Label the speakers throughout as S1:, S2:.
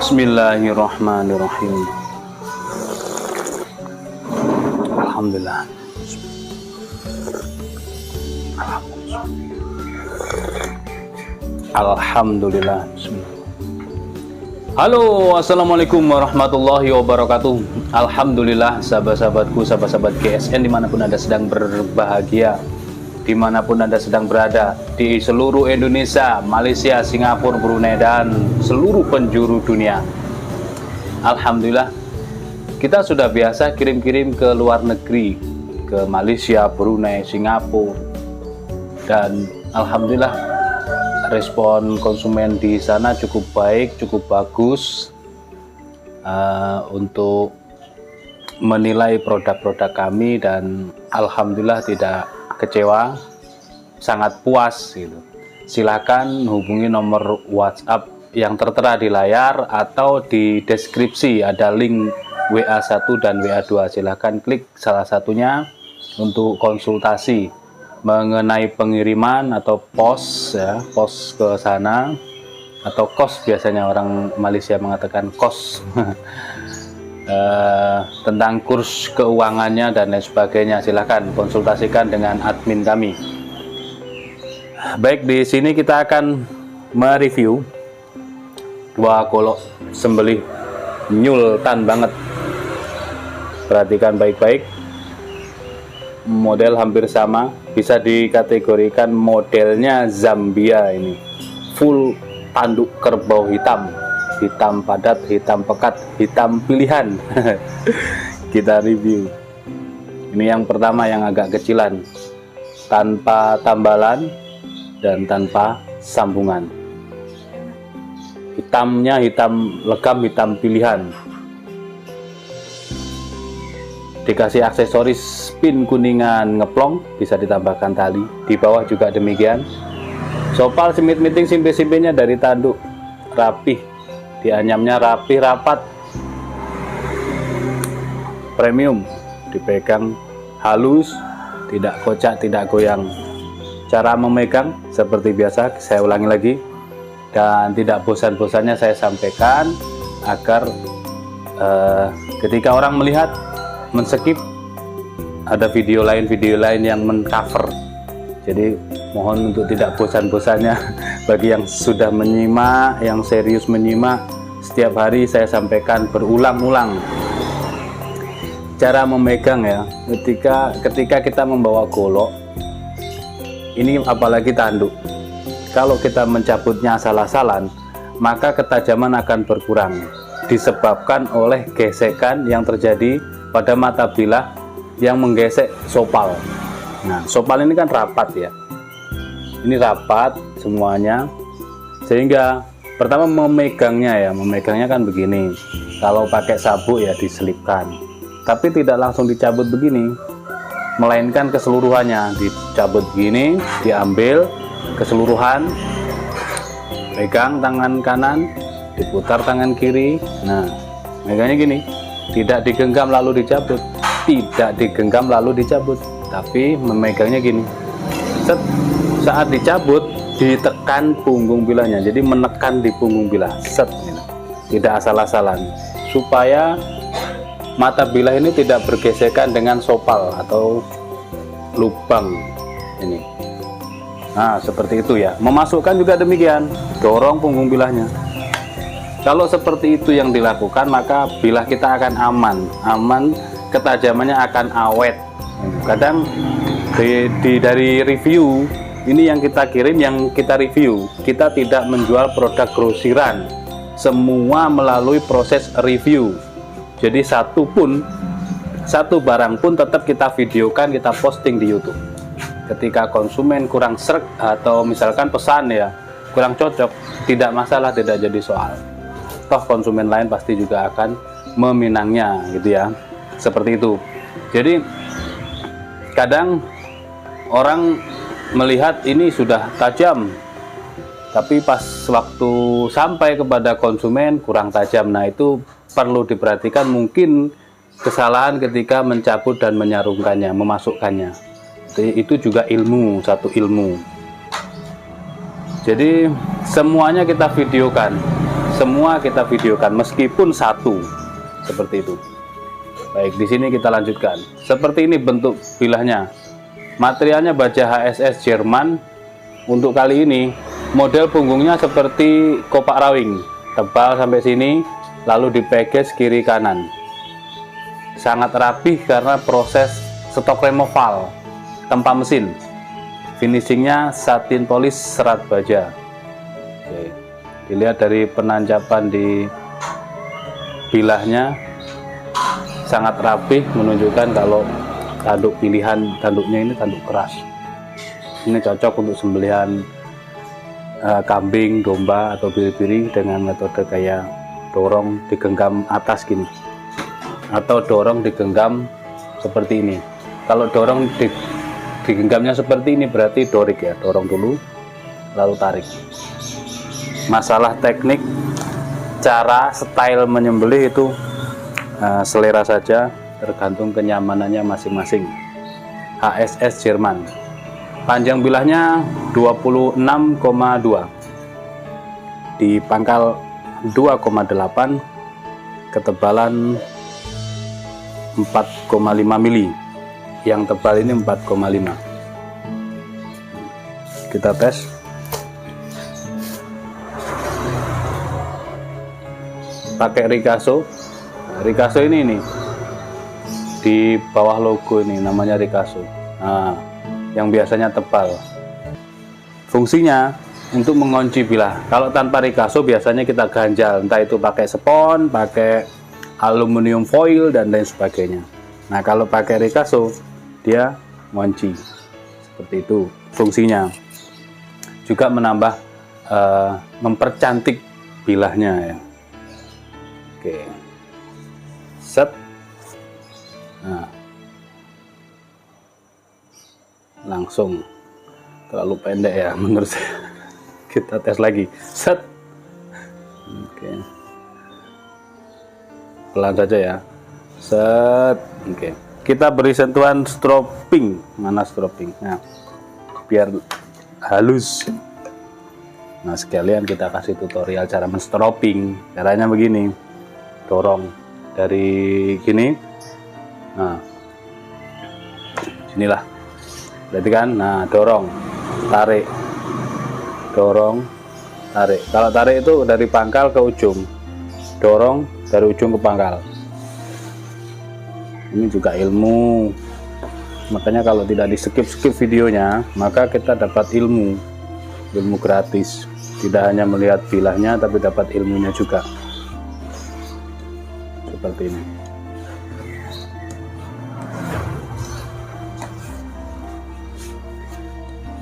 S1: Bismillahirrahmanirrahim. Alhamdulillah. Alhamdulillah. Halo, assalamualaikum warahmatullahi wabarakatuh. Alhamdulillah, sahabat-sahabatku, sahabat-sahabat GSN dimanapun Anda sedang berbahagia, dimanapun Anda sedang berada, di seluruh Indonesia, Malaysia, Singapura, Brunei, dan seluruh penjuru dunia. Alhamdulillah, kita sudah biasa kirim-kirim ke luar negeri, ke Malaysia, Brunei, Singapura, dan Alhamdulillah respon konsumen di sana cukup baik, cukup bagus untuk menilai produk-produk kami, dan Alhamdulillah tidak kecewa, sangat puas gitu. Silakan hubungi nomor WhatsApp yang tertera di layar atau di deskripsi, ada link WA1 dan WA2. Silakan klik salah satunya untuk konsultasi mengenai pengiriman atau pos ya, pos ke sana, atau kos, biasanya orang Malaysia mengatakan kos. Tentang kurs keuangannya dan lain sebagainya, silahkan konsultasikan dengan admin kami. Baik, di sini kita akan mereview dua golok sembelih nyultan banget. Perhatikan baik-baik, model hampir sama, bisa dikategorikan modelnya Zambia. Ini full tanduk kerbau hitam, hitam padat, hitam pekat, hitam pilihan. Kita review. Ini yang pertama, yang agak kecilan, tanpa tambalan dan tanpa sambungan. Hitamnya hitam legam, hitam pilihan. Dikasih aksesoris pin kuningan ngeplong, bisa ditambahkan tali. Di bawah juga demikian. Sopal simit-miting, simpe-simpenya dari tanduk, rapih. Dianyamnya rapih, rapat, premium, dipegang halus, tidak kocak, tidak goyang. Cara memegang seperti biasa, saya ulangi lagi, dan tidak bosan-bosannya saya sampaikan agar ketika orang melihat, men-skip, ada video lain yang men-cover. Jadi mohon untuk tidak bosan-bosannya bagi yang sudah menyimak, yang serius menyimak, setiap hari saya sampaikan berulang-ulang cara memegang ya. Ketika kita membawa golok ini, apalagi tanduk, kalau kita mencabutnya asal-asalan, maka ketajaman akan berkurang disebabkan oleh gesekan yang terjadi pada mata bilah yang menggesek sopal. Nah, sopal ini kan rapat ya, ini rapat semuanya, sehingga Pertama memegangnya kan begini. Kalau pakai sabuk ya diselipkan, tapi tidak langsung dicabut begini, melainkan keseluruhannya dicabut begini, diambil keseluruhan, pegang tangan kanan, diputar tangan kiri. Nah, megangnya gini, tidak digenggam lalu dicabut, tapi memegangnya gini. Saat dicabut ditekan punggung bilahnya, jadi menekan di punggung bilah, tidak asal-asalan, supaya mata bilah ini tidak bergesekan dengan sopal atau lubang ini. Nah, seperti itu ya. Memasukkan juga demikian, dorong punggung bilahnya. Kalau seperti itu yang dilakukan, maka bilah kita akan aman, ketajamannya akan awet. Kadang dari review ini yang kita kirim, yang kita review, kita tidak menjual produk grosiran, semua melalui proses review. Jadi satu barang pun tetap kita videokan, kita posting di YouTube. Ketika konsumen kurang sreg atau misalkan pesan ya kurang cocok, tidak masalah, tidak jadi soal. Toh konsumen lain pasti juga akan meminangnya, gitu ya. Seperti itu. Jadi kadang orang melihat ini sudah tajam, tapi pas waktu sampai kepada konsumen kurang tajam. Nah, itu perlu diperhatikan, mungkin kesalahan ketika mencabut dan menyarungkannya, memasukkannya. Itu juga satu ilmu. Jadi semuanya kita videokan, meskipun satu, seperti itu. Baik, di sini kita lanjutkan. Seperti ini bentuk bilahnya. Materialnya baja HSS Jerman. Untuk kali ini model punggungnya seperti kopak rawing, tebal sampai sini, lalu dipeges kiri kanan. Sangat rapih karena proses stok removal tanpa mesin. Finishingnya satin polis serat baja. Oke. Dilihat dari penanjapan di bilahnya, sangat rapih, menunjukkan kalau tanduknya ini tanduk keras. Ini cocok untuk sembelihan kambing, domba atau biri-biri dengan metode kayak dorong digenggam atas gini, atau dorong digenggam seperti ini. Kalau dorong digenggamnya seperti ini berarti dorik ya, dorong dulu lalu tarik. Masalah teknik, cara, style menyembelih itu selera saja, tergantung kenyamanannya masing-masing. HSS Jerman. Panjang bilahnya 26,2, di pangkal 2,8, ketebalan 4,5 mili. Yang tebal ini 4,5. Kita tes. Pakai Ricasso. Ricasso ini nih, di bawah logo ini namanya Ricasso. Nah, yang biasanya tebal. Fungsinya untuk mengunci bilah. Kalau tanpa Ricasso biasanya kita ganjal, entah itu pakai spons, pakai aluminium foil dan lain sebagainya. Nah, kalau pakai Ricasso dia ngunci. Seperti itu fungsinya. Juga menambah mempercantik bilahnya ya. Oke. Set. Nah, langsung terlalu pendek ya menurut saya. Kita tes lagi. Set. Oke. Pelan saja ya. Set. Oke. Kita beri sentuhan stropping. Mana stropping? Nah, biar halus. Nah, sekalian kita kasih tutorial cara menstropping. Caranya begini. Dorong dari gini. Nah, sinilah. Berarti kan, nah dorong, tarik, dorong, tarik. Kalau tarik itu dari pangkal ke ujung, dorong dari ujung ke pangkal. Ini juga ilmu. Makanya kalau tidak di skip videonya, maka kita dapat ilmu gratis. Tidak hanya melihat bilahnya, tapi dapat ilmunya juga. Seperti ini.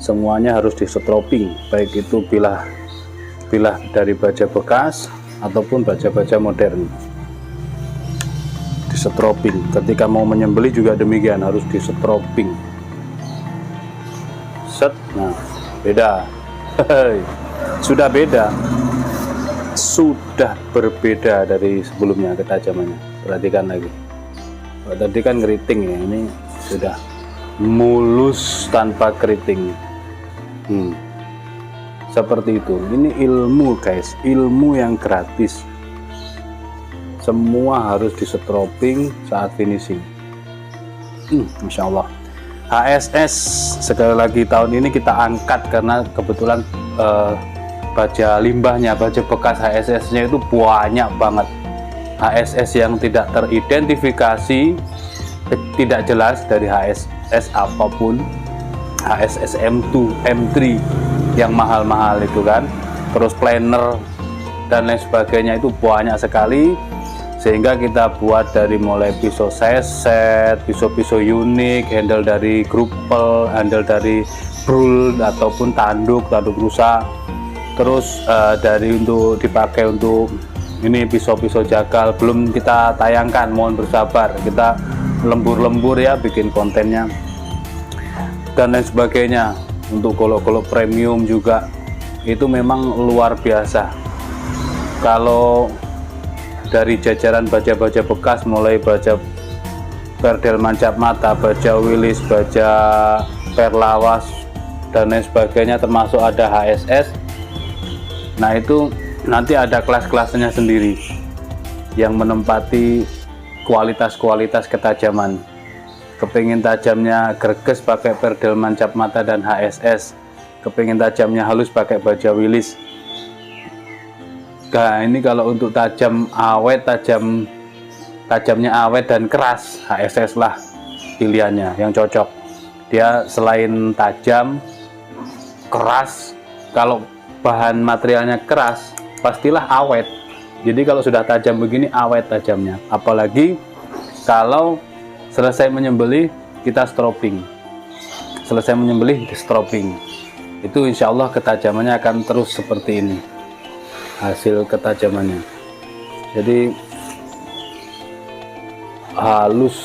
S1: Semuanya harus di stropping, baik itu bilah bilah dari baja bekas ataupun baja-baja modern. Disetroping. Ketika mau menyembelih juga demikian, harus disetroping. Set. Nah, beda. Sudah beda. Sudah berbeda dari sebelumnya ketajamannya. Perhatikan lagi. Tadi kan keriting ya, ini sudah mulus tanpa keriting. Seperti itu. Ini ilmu guys, ilmu yang gratis. Semua harus disetroping saat finishing. Masya Allah. HSS sekali lagi tahun ini kita angkat karena kebetulan baja limbahnya, baja bekas HSS-nya itu banyak banget. HSS yang tidak teridentifikasi, tidak jelas dari HSS apapun, HSS M2, M3 yang mahal-mahal itu kan, terus planner dan lain sebagainya itu banyak sekali, sehingga kita buat dari mulai pisau seset, pisau-pisau unik, handle dari grupel, handle dari brul ataupun tanduk rusa, terus dari untuk dipakai untuk ini pisau-pisau jagal belum kita tayangkan, mohon bersabar, kita lembur-lembur ya bikin kontennya dan lain sebagainya. Untuk golok-golok premium juga itu memang luar biasa. Kalau dari jajaran baja-baja bekas, mulai baja perdel mancap mata, baja Willis, baja perlawas dan lain sebagainya, termasuk ada HSS. Nah itu nanti ada kelas-kelasnya sendiri yang menempati kualitas-kualitas ketajaman. Kepingin tajamnya greges pakai perdel mancap mata dan HSS, kepingin tajamnya halus pakai baja Willis. Nah ini kalau untuk tajam awet, tajamnya awet dan keras, HSS lah pilihannya yang cocok. Dia selain tajam, keras, kalau bahan materialnya keras pastilah awet. Jadi kalau sudah tajam begini awet tajamnya, apalagi kalau selesai menyembelih kita stroping. Selesai menyembelih di stroping, itu insya Allah ketajamannya akan terus seperti ini hasil ketajamannya. Jadi halus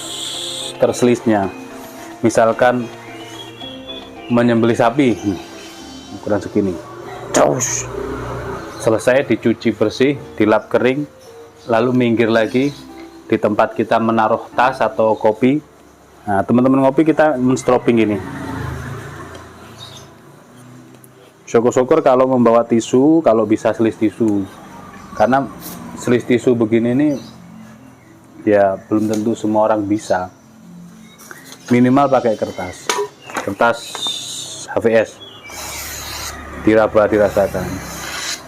S1: terselisnya. Misalkan menyembelih sapi ukuran segini, selesai dicuci bersih, dilap kering, lalu minggir lagi di tempat kita menaruh tas atau kopi. Nah teman-teman ngopi kita menstroping gini. Syukur-syukur kalau membawa tisu, kalau bisa selis tisu, karena selis tisu begini nih ya belum tentu semua orang bisa. Minimal pakai kertas HVS, diraba, dirasakan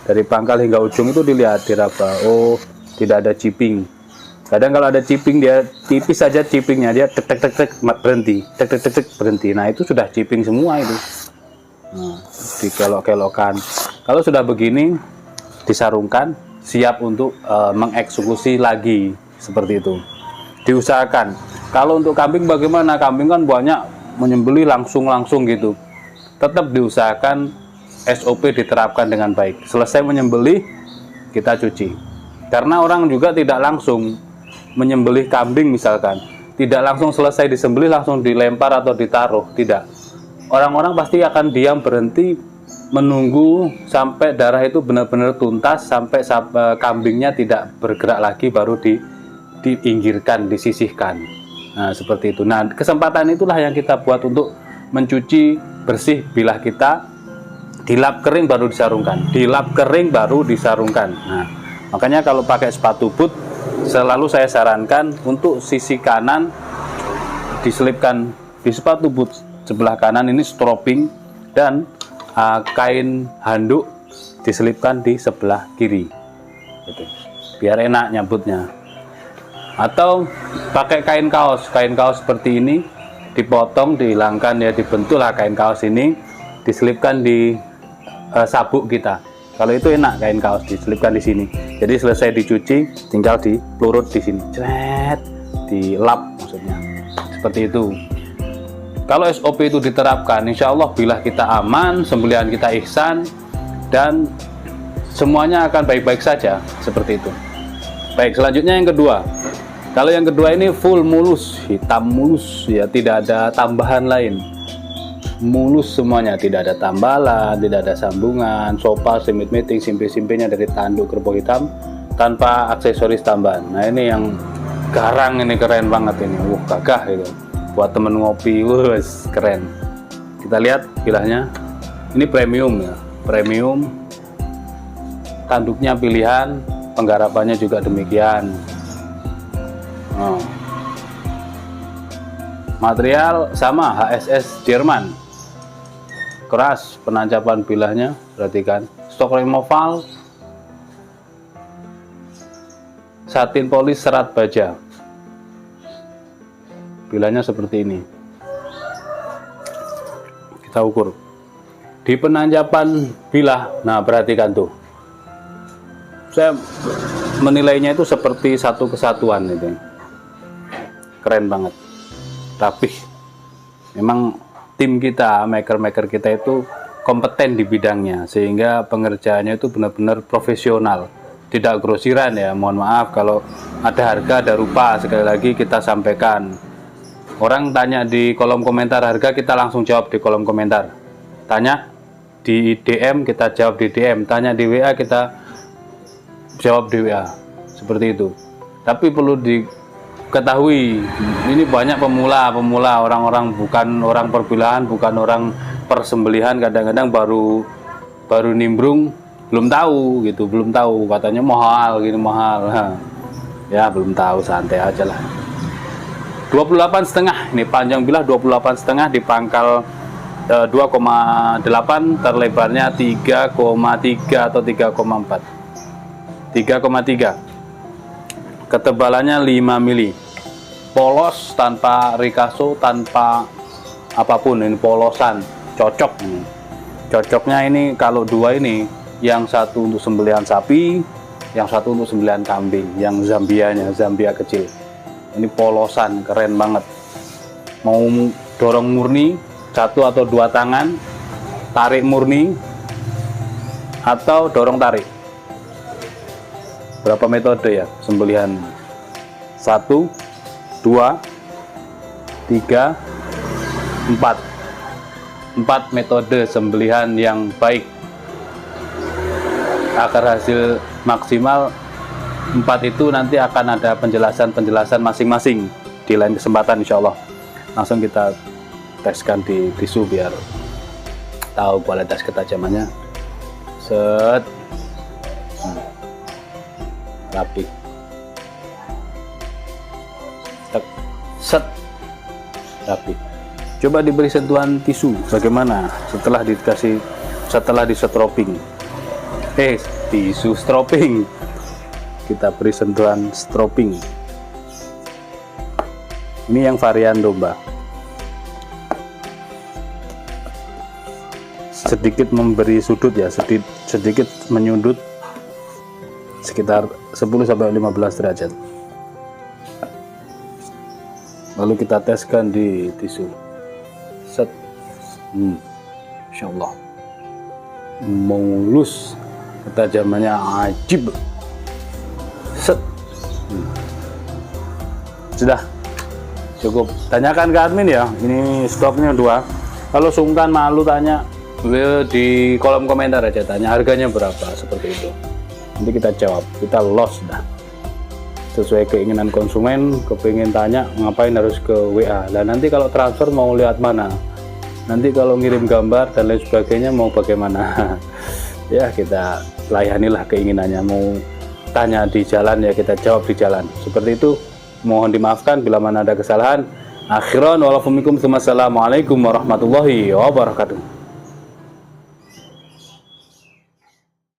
S1: dari pangkal hingga ujung itu, dilihat, diraba. Oh tidak ada chipping. Kadang kalau ada chipping, dia tipis saja chippingnya, dia tek tek tek tek berhenti, tek tek tek tek berhenti. Nah itu sudah chipping semua itu. Nah, dikelok-kelokkan. Kalau sudah begini disarungkan, siap untuk mengeksekusi lagi seperti itu. Diusahakan. Kalau untuk kambing bagaimana? Kambing kan banyak menyembelih langsung gitu. Tetap diusahakan SOP diterapkan dengan baik. Selesai menyembelih kita cuci. Karena orang juga tidak langsung menyembelih kambing misalkan, tidak langsung selesai disembelih langsung dilempar atau ditaruh, tidak. Orang-orang pasti akan diam, berhenti, menunggu sampai darah itu benar-benar tuntas, sampai kambingnya tidak bergerak lagi, baru dipinggirkan, disisihkan. Nah seperti itu. Nah kesempatan itulah yang kita buat untuk mencuci bersih bilah kita, dilap kering baru disarungkan, dilap kering baru disarungkan. Nah makanya kalau pakai sepatu boot selalu saya sarankan untuk sisi kanan diselipkan di sepatu boot sebelah kanan ini stroping, dan kain handuk diselipkan di sebelah kiri gitu, biar enak nyabutnya. Atau pakai kain kaos seperti ini, dipotong, dihilangkan ya, dibentuklah kain kaos ini, diselipkan di sabuk kita. Kalau itu enak, kain kaos diselipkan di sini. Jadi selesai dicuci, tinggal dipelurut di sini, cret, dilap maksudnya. Seperti itu. Kalau SOP itu diterapkan, insya Allah bilah kita aman, sembelihan kita ihsan, dan semuanya akan baik-baik saja, seperti itu. Baik, selanjutnya yang kedua. Kalau yang kedua ini full mulus, hitam mulus ya, tidak ada tambahan lain. Mulus semuanya, tidak ada tambalan, tidak ada sambungan, sofa, semit meeting, simpe-simpenya dari tanduk kerbau hitam tanpa aksesoris tambahan. Nah, ini yang garang, ini keren banget ini. Gagah gitu. Buat temen ngopi, keren. Kita lihat bilahnya. Ini premium ya, premium. Tanduknya pilihan, penggarapannya juga demikian. Material sama, HSS Jerman, keras. Penancapan bilahnya, perhatikan. Stok removal, satin polis serat baja. Bilahnya seperti ini. Kita ukur di penancapan bilah. Nah, perhatikan tuh, saya menilainya itu seperti satu kesatuan itu. Keren banget, rapih. Memang tim kita, maker-maker kita itu kompeten di bidangnya, sehingga pengerjaannya itu benar-benar profesional, tidak grosiran ya. Mohon maaf kalau ada harga, ada rupa. Sekali lagi kita sampaikan, orang tanya di kolom komentar harga, kita langsung jawab di kolom komentar. Tanya di DM, kita jawab di DM. Tanya di WA, kita jawab di WA. Seperti itu. Tapi perlu diketahui, ini banyak pemula, orang-orang bukan orang perbilahan, bukan orang persembelihan, kadang-kadang baru nimbrung, belum tahu gitu, belum tahu, katanya mahal gini, mahal. Ya belum tahu, santai aja lah. 28,5 ini panjang bilah 28,5 di pangkal 2,8, terlebarnya 3,3 atau 3,4, 3,3. Ketebalannya 5 mili, polos, tanpa rikaso, tanpa apapun. Ini polosan, cocok. Cocoknya ini kalau dua ini, yang satu untuk sembelihan sapi, yang satu untuk sembelihan kambing, yang Zambia kecil. Ini polosan, keren banget. Mau dorong murni, satu atau dua tangan, tarik murni, atau dorong tarik. Berapa metode ya sembelihan? 1, 2, 3, 4. 4 metode sembelihan yang baik. Agar hasil maksimal 4 itu nanti akan ada penjelasan masing-masing di lain kesempatan, insya Allah. Langsung kita teskan di tisu biar tahu kualitas ketajamannya. Set. Rapi, set, rapi. Coba diberi sentuhan tisu, bagaimana setelah disetroping? Tisu stropping. Kita beri sentuhan stropping. Ini yang varian domba. Sedikit memberi sudut ya, sedikit menyudut, sekitar 10-15 derajat. Lalu kita teskan di tisu. Set. Insya Allah mulus, ketajamannya ajib. Set. Sudah cukup. Tanyakan ke admin ya, ini stoknya 2. Kalau sungkan malu tanya, di kolom komentar aja, tanya harganya berapa, seperti itu. Nanti kita jawab, kita los dah. Sesuai keinginan konsumen, kepingin tanya ngapain harus ke WA. Dan nanti kalau transfer mau lihat mana, nanti kalau ngirim gambar dan lain sebagainya mau bagaimana. Ya kita layanilah keinginannya. Mau tanya di jalan ya kita jawab di jalan. Seperti itu. Mohon dimaafkan bila mana ada kesalahan. Akhiran walafumikum. Assalamualaikum warahmatullahi wabarakatuh.